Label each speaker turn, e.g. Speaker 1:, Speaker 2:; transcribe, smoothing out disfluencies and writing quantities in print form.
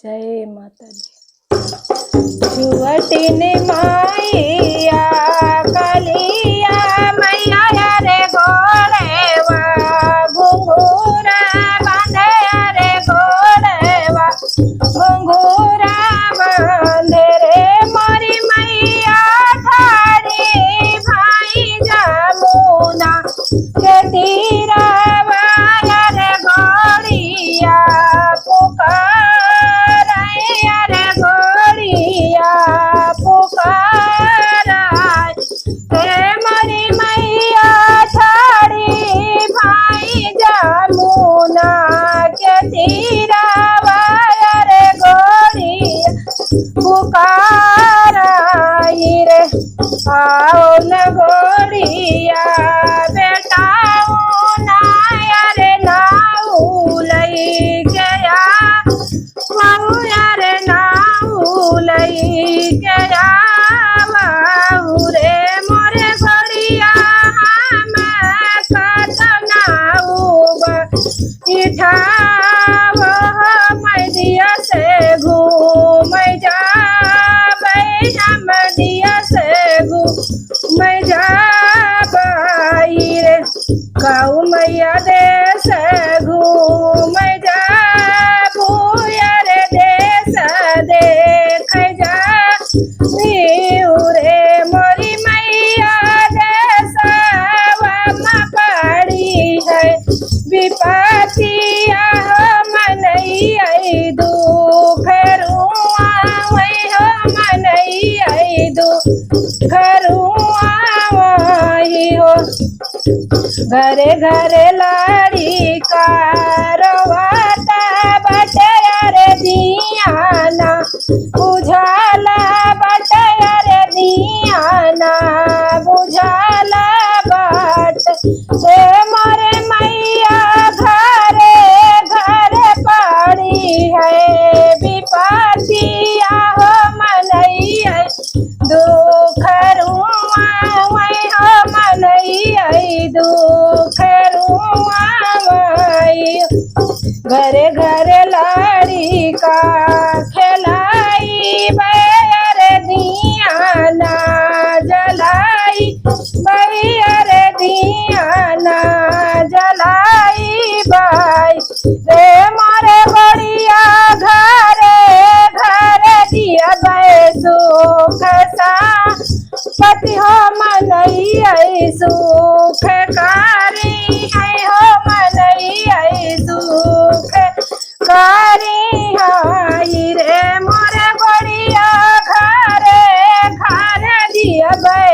Speaker 1: जय माता दी। छुअटिन माइया कलिया मैया रे गोड़ेवा घुंघूरा बांधे रे गोड़ेवा घुंघूरा बांधे रे मोरी मैया ठाड़ी भाई जमुना के तीरा वाया रे गोड़िया पुकार आओ न गोड़िया बेटाओ नाया रे नाऊ लई गया माऊ यारे नाऊ लई गया माऊ रे मोरे गोड़िया मैं कत नाऊ इठा मैं दिया से घूम जा दिया से मैं जा रे काऊ मैया दे से घूम जा भूया रे देश देख जा रे मोरी मैया देश पड़ी है विपतिया मनई आई दुख रुआ वही हो मनई आई दुख रुआ वही हो घरे घरे लाड़ी कारवाता बटे रे दियाना बुझाला बटे रे दियाना बुझाला बाट से मोरे मैया घरे घरे पड़ी है विपतिया हो मनई है दुख रुआ वही हो मनई है दुख रुआ वही घरे घरे लाड़ी का खिलाई बैर दियाना जलाई बैर दियाना जलाई बाई रे मोरे गोड़िया घरे घरे दिया गए सुख सा पति हो मनई आई सुख कारी है हो मनई आई सुख कारी हाई रे मोरे गोड़िया घरे घरे दिया गए